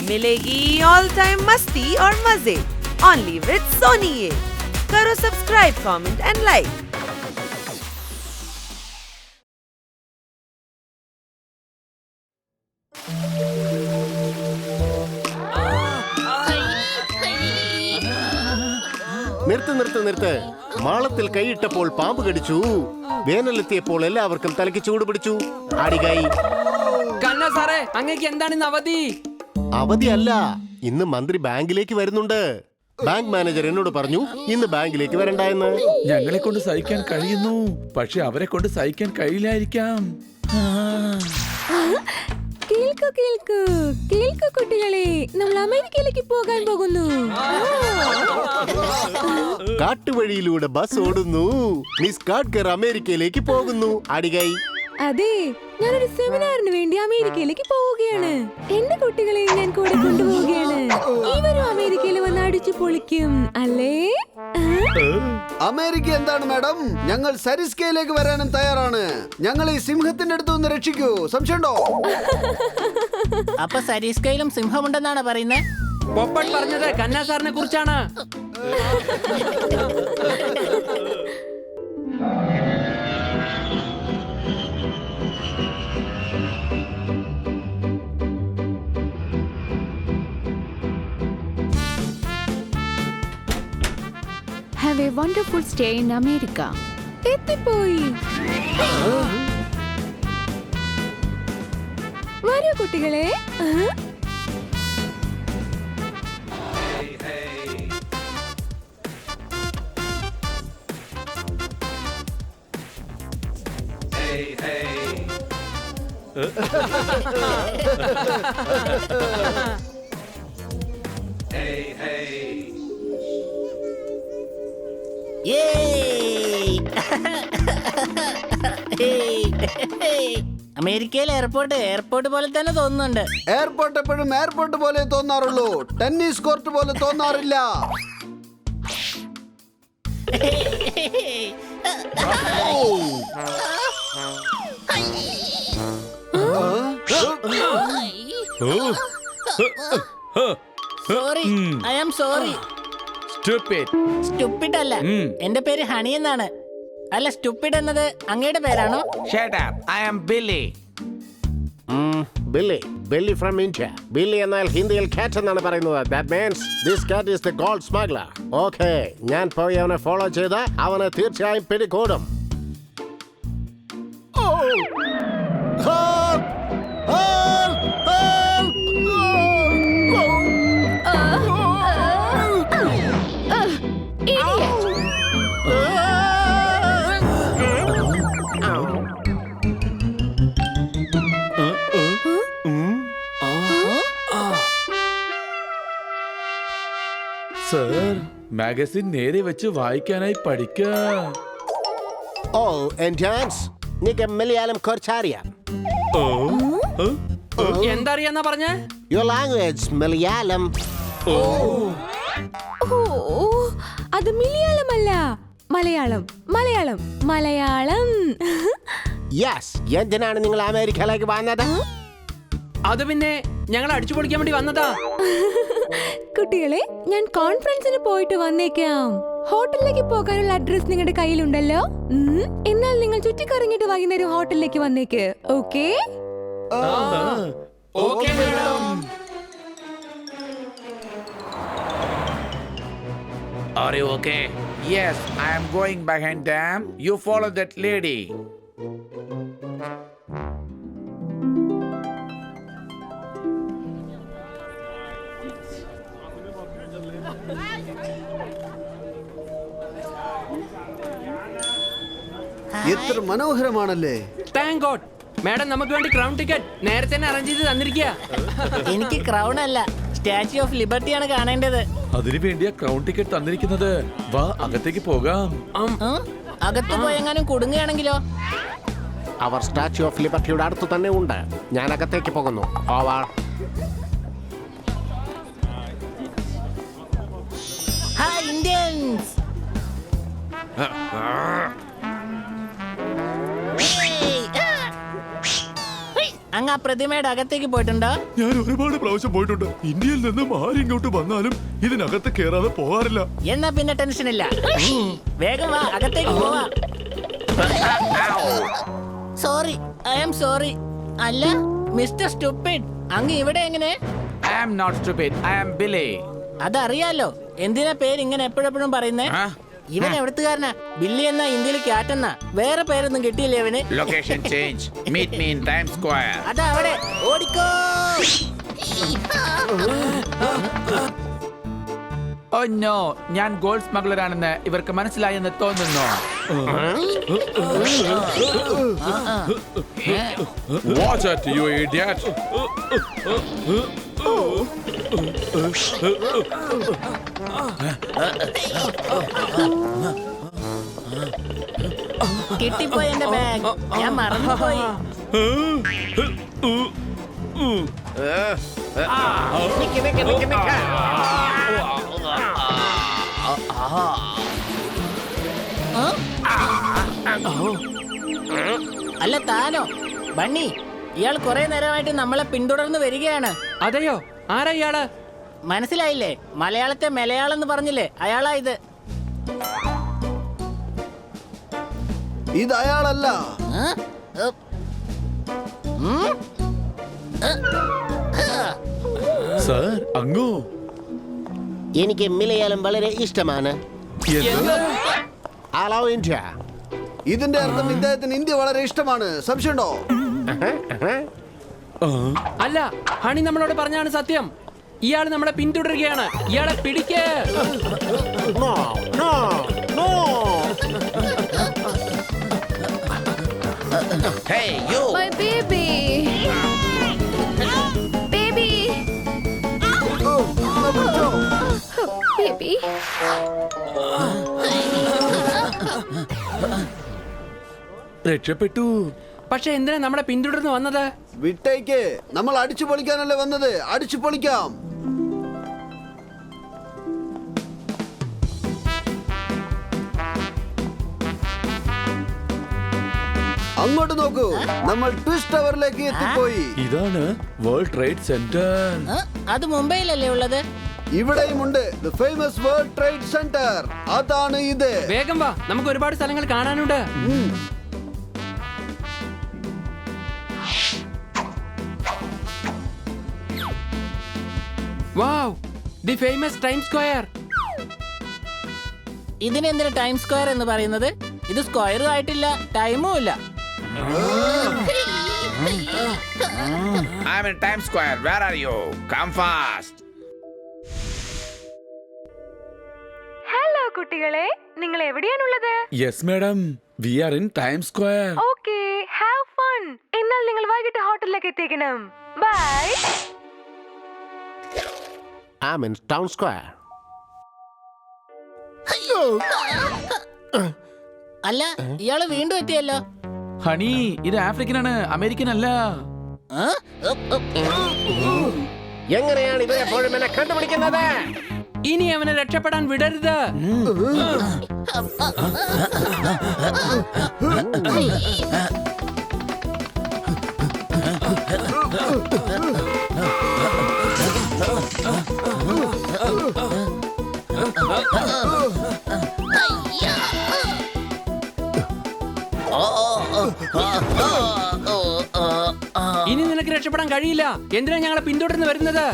मिलेगी all time मस्ती और मजे ओनली विद सोनी ये। करो सब्सक्राइब, कमेंट एंड लाइक। നിർത്ത്. മാളത്തിൽ കൈയിട്ടപ്പോൾ പാമ്പ് കടിച്ചു. വേനലെത്തിയപ്പോൾ എല്ലാവർക്കും തലയ്ക്ക് ചൂട് പിടിച്ചു. ആടികായി കണ്ണ സാറേ, അങ്ങേക്ക് എന്താണ് ഇന്ന് അവധി? അവധിയല്ല, ഇന്ന് മന്ത്രി ബാങ്കിലേക്ക് വരുന്നുണ്ട്. ബാങ്ക് മാനേജർ എന്നോട് പറഞ്ഞു ഇന്ന് ബാങ്കിലേക്ക് വരണ്ടെന്ന്. ഞങ്ങളെ കൊണ്ട് സഹിക്കാൻ കഴിയുന്നു, പക്ഷെ അവരെ കൊണ്ട് സഹിക്കാൻ കഴിയില്ലായിരിക്കാം. കേൾക്കൂ കുട്ടികളെ, നമ്മൾ അമേരിക്കയിലേക്ക് പോകാൻ പോകുന്നു. കാട്ടുവഴിയിലൂടെ ബസ് ഓടുന്നു. മിസ് കാട്ട്കർ അമേരിക്കയിലേക്ക് പോകുന്നു. അടികായി അതെ, ഞാനൊരു സെമിനാറിന് വേണ്ടി അമേരിക്കയിലേക്ക് പോവുകയാണ്. എന്റെ കുട്ടികളെ ഞാൻ കൂടെ കൊണ്ടുപോവുകയാണ്. ഇവരും അമേരിക്കയിൽ വന്ന് അടിച്ചു പൊളിക്കും അല്ലേ? അമേരിക്ക എന്താണ് മാഡം? ഞങ്ങൾ സരിസ്കയിലേക്ക് വരാനും തയ്യാറാണ്. ഞങ്ങൾ ഈ സിംഹത്തിന്റെ അടുത്ത് ഒന്ന് രക്ഷിക്കൂ. സംശയമുണ്ടോ? അപ്പൊ സരിസ്കയിലും സിംഹമുണ്ടെന്നാണ് പറയുന്നത്. പൊപ്പൻ പറഞ്ഞത് കന്നാ സാറിനെ കുറിച്ചാണ്. Have a wonderful stay in America. എത്തിപ്പോയി. വരൂ കുട്ടികളെ. അമേരിക്കയിലെ എയർപോർട്ട് പോലെ തന്നെ തോന്നുന്നുണ്ട്. എയർപോർട്ട് എപ്പോഴും എയർപോർട്ട് പോലെ തോന്നാറുള്ളൂ, ടെന്നീസ് കോർട്ട് പോലെ തോന്നാറില്ല. Sorry, I am sorry. Stupid അല്ല, എന്റെ പേര് ഹണി എന്നാണ്. അല്ല, സ്റ്റുപ്പിഡ് എന്നത് അങ്ങയുടെ പേരാണോ? Shut up, I am Billy. Billy from India. Billy എന്നാൽ ഹിന്ദിയിൽ കാറ്റ് എന്നാണ് പറയുന്നത്. That means this cat is the gold smuggler. Okay, ഞാൻ പോയി അവനെ ഫോളോ ചെയ്ത് അവനെ തീർച്ചയായും പിടികൂടും. സർ, മാഗസിൻ നേരെ വെച്ച് വായിക്കാനായി പഠിക്കാം. നിനക്ക് മലയാളം കുറച്ചറിയാം. എന്തറിയാന്നാ പറഞ്ഞ? Your language Malayalam. അത് മലയാളമല്ല, മലയാളം. യെസ്. എന്തിനാണ് നിങ്ങൾ അമേരിക്കയിലേക്ക് വന്നത്? അത് പിന്നെ ഞങ്ങൾ അടിച്ചു പൊളിക്കാൻ വേണ്ടി വന്നതാ. കുട്ടികളെ, ഞാൻ കോൺഫറൻസിന് പോയിട്ട് വന്നേക്കാം. ഹോട്ടലിലേക്ക് പോകാനുള്ള അഡ്രസ് നിങ്ങളുടെ കയ്യിലുണ്ടല്ലോ. എന്നാൽ നിങ്ങൾ ചുറ്റിക്കറങ്ങിട്ട് വൈകുന്നേരം ഹോട്ടലിലേക്ക് വന്നേക്ക്. Okay? Okay madam. Are you okay? Yes, I am going behind them. You follow that lady. എത്ര മനോഹരമാണല്ലേ. Thank God. മാഡം നമുക്ക് വേണ്ടി ക്രൗൺ ടിക്കറ്റ് നേരത്തെ തന്നെ അറേഞ്ച് ചെയ്ത് തന്നിരിക്കുക. എനിക്ക് ക്രൗൺ അല്ല, സ്റ്റാച്യു ഓഫ് ലിബർട്ടിയാണ് കാണേണ്ടത്. അതിനു വേണ്ടിയാ ക്രൗൺ ടിക്കറ്റ് തന്നിരിക്കുന്നത്. വാ, അകത്തേക്ക് പോകാം. അകത്ത് പോയെങ്ങാനും കുടുങ്ങുകയാണെങ്കിലോ? അവർ സ്റ്റാച്യു ഓഫ് ലിബർട്ടിയുടെ അടുത്ത് തന്നെ ഉണ്ട്. ഞാൻ അകത്തേക്ക് പോകുന്നു. ഓവർ. Hi Indians. അങ്ങ് ആ പ്രതിമയുടെ അകത്തേക്ക് പോയിട്ടുണ്ടോ? ഞാൻ ഒരുപാട് പ്രാവശ്യം പോയിട്ടുണ്ട്. ഇന്ത്യയിൽ നിന്നും ആരിങ്ങോട്ട് വന്നാലും ഇതിനകത്ത് കേറാതെ പോകാറില്ല. എന്നാ പിന്നെ ടെൻഷൻ ഇല്ല. വേഗം വാ, അകത്തേക്ക് പോവാ. Sorry, I am sorry. അല്ല മിസ്റ്റർ സ്റ്റുപ്പിഡ്, അങ്ങ് ഇവിടെ എങ്ങനെ? I am not stupid. I am Billy. അതറിയാലോ, എന്തിനാ പേര് ഇങ്ങനെ എപ്പോഴെപ്പോഴും പറയുന്നേ? ഇവൻ എവിടുത്തുകാരനാ? ബില്ലി എന്നാ ഇന്ത്യയിൽ ക്യാറ്റ് എന്നാ, വേറെ പേരൊന്നും കിട്ടിയില്ലേ അവന്? Location change. Meet me in Times Square. അതാ അവിടെ, ഓടിക്കോ. Oh no, ഞാൻ ഗോൾഡ് സ്മഗ്ലർ ആണെന്ന് ഇവർക്ക് മനസ്സിലായെന്ന് തോന്നുന്നു. Watch it, you idiot. കിട്ടിപ്പോയി എന്റെ ബാഗ്, ഞാൻ മറന്നുപോയി. അല്ല താനോ? ബണ്ണി, ഇയാൾ കുറെ നേരമായിട്ട് നമ്മളെ പിന്തുടർന്ന് വരികയാണ്. അതെയോ? ആരാ ഇയാള്? മനസ്സിലായില്ലേ? മലയാളത്തെ മലയാളം എന്ന് പറഞ്ഞില്ലേ, അയാളാ ഇത്. ഇത് അയാളല്ല. സർ, അങ്ങോ? എനിക്ക് മലയാളം വളരെ ഇഷ്ടമാണ്. Hello India. ഇതിന്റെ അർത്ഥം ഇദ്ദേഹത്തിന് ഇന്ത്യ വളരെ ഇഷ്ടമാണ്. സംശയമുണ്ടോ? അല്ല, ഹണി നമ്മളോട് പറഞ്ഞാണ് സത്യം. ഇയാൾ നമ്മളെ പിന്തുടരുകയാണ്. ഇയാളെ പിടിക്ക്. No, no, no. Hey, you. My baby. Baby. Baby. രക്ഷപ്പെട്ടു. പക്ഷെ എന്തിനാ നമ്മളെ പിന്തുടർന്ന് വന്നത്? വിട്ടേക്ക്, നമ്മൾ അടിച്ചു പൊളിക്കാനല്ലേ വന്നത്. അടിച്ചു പൊളിക്കാം. അങ്ങോട്ട് നോക്കൂ, നമ്മൾ ട്വിസ്റ്റ് ടവറിലേക്ക് എത്തിപ്പോയി. ഇതാണ് വേൾഡ് ട്രേഡ് സെന്റർ. അത് മുംബൈയിലല്ലേ ഉള്ളത്? ഇവിടെയും ഉണ്ട് the famous World Trade Center. അതാണ് ഇത്. വേഗം വാ, നമുക്ക് ഒരുപാട് സ്ഥലങ്ങൾ കാണാനുണ്ട്. Wow, the famous time square. ഇതിനെന്തിനാ ടൈം സ്ക്വയർ എന്ന് പറയുന്നത്? ഇത് സ്ക്വയറും ആയിട്ടില്ല, ടൈമും ഇല്ല. I'm in Times Square. Where are you? Come fast. Hello കുട്ടികളെ, നിങ്ങൾ എവിടെയാണുള്ളത്? Yes madam, we are in time square. Okay, have fun. എന്നാൽ നിങ്ങൾ വൈകിട്ട് ഹോട്ടലിലേക്ക് എത്തിക്കണം. Bye. I'm in Town Square. അല്ല, ഇയാള് വീണ്ടും എത്തിയല്ലോ. ഹണി, ഇത് ആഫ്രിക്കനാണ്, അമേരിക്കൻ അല്ല. എങ്ങനെയാണ് ഇവരെപ്പോഴും എന്നെ കണ്ടുപിടിക്കുന്നത്? ഇനി അവനെ രക്ഷപ്പെടാൻ വിടരുത്. ഇനി നിനക്ക് രക്ഷപ്പെടാൻ കഴിയില്ല. എന്തിനാ ഞങ്ങളെ പിന്തുടർന്ന് വരുന്നത്?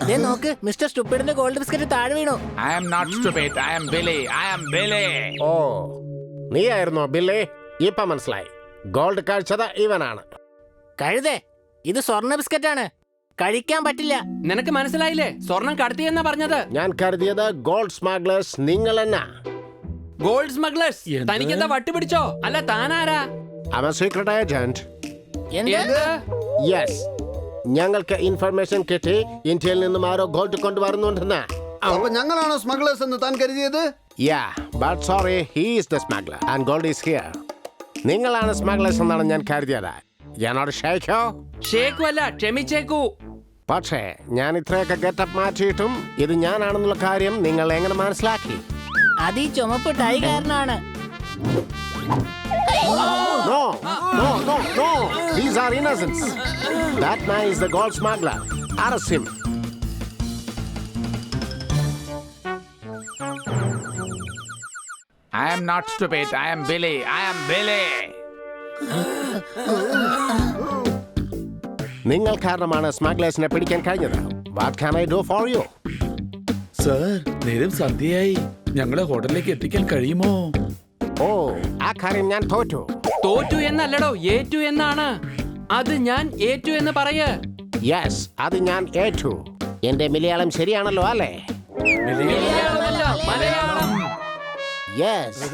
ദേ നോക്ക്, മിസ്റ്റർ സ്റ്റുപ്പിഡിന്റെ ഗോൾഡ് ബിസ്ക്കറ്റ് താഴെ വീണു. I am not stupid. I am Billy. I am Billy. ഓ, നീയായിരുന്നോ ബില്ലി? ഇപ്പൊ മനസ്സിലായി. ഗോൾഡ് കഴിച്ചത് ഇവനാണ്. കഴുതേ, ഇത് സ്വർണ്ണ ബിസ്ക്കറ്റ് ആണ്, കഴിക്കാൻ പറ്റില്ല. നിനക്ക് മനസ്സിലായില്ലേ? സ്വർണം കടത്തിയെന്നാ പറഞ്ഞത്. ഞാൻ കരുതിയത് ഗോൾഡ് സ്മഗ്ലേഴ്സ് നിങ്ങൾ എന്നാ. Gold smugglers? എന്ത്? തനിക്കെന്താ വട്ടുപിടിച്ചോ? അല്ല, താനാരാ? I'm a secret agent. എന്ത്? Yes. ഞങ്ങൾക്ക് ഇൻഫർമേഷൻ കിട്ടി, ഇന്ത്യയിൽ നിന്നും ആരോ ഗോൾഡ് കൊണ്ടുവരുന്നുണ്ടെന്ന്. അപ്പൊ ഞങ്ങളാണോ സ്മഗ്ലേഴ്സ് എന്ന് താൻ കരുതിയത്? Yeah, but sorry, he is the smuggler and gold is here. നിങ്ങളാണ് സ്മഗ്ലേഴ്സ് എന്നാണ് ഞാൻ കരുതിയത്. എന്നോട് ഷേക്കോ? ഷേക്കു അല്ല, ക്ഷമിച്ചേക്കൂ. പക്ഷേ ഞാൻ ഇത്രയൊക്കെ ഗെറ്റപ്പ് മാറ്റിയിട്ടും ഇത് ഞാനാണെന്നുള്ള കാര്യം നിങ്ങൾ എങ്ങനെ മനസ്സിലാക്കി? അത് ഈ ചുമപ്പ് tie കാരനാണ്. No, no, no, no. These are innocents. That man is the gold smuggler. Arrest him. I am not stupid. I am Billy. I am Billy. നിങ്ങൾ കാരണമാണ് സ്മഗ്ലേഴ്സിനെ പിടിക്കാൻ കഴിഞ്ഞത്. What can I do for you? Sir, നേരം സന്ധ്യയായി. ഞങ്ങളെ ഹോട്ടലിലേക്ക് എത്തിക്കാൻ കഴിയുമോ? ഓ, ആ കാര്യം ഞാൻ തോറ്റു. തോറ്റു എന്നല്ലടോ, ഏറ്റു എന്നാണ്. അത് ഞാൻ ഏറ്റു എന്ന് പറയ്. യെസ്, അത് ഞാൻ ഏറ്റു. എന്റെ മലയാളം ശരിയാണല്ലോ അല്ലേ? മലയാളമല്ല, മലയാളം. യെസ്.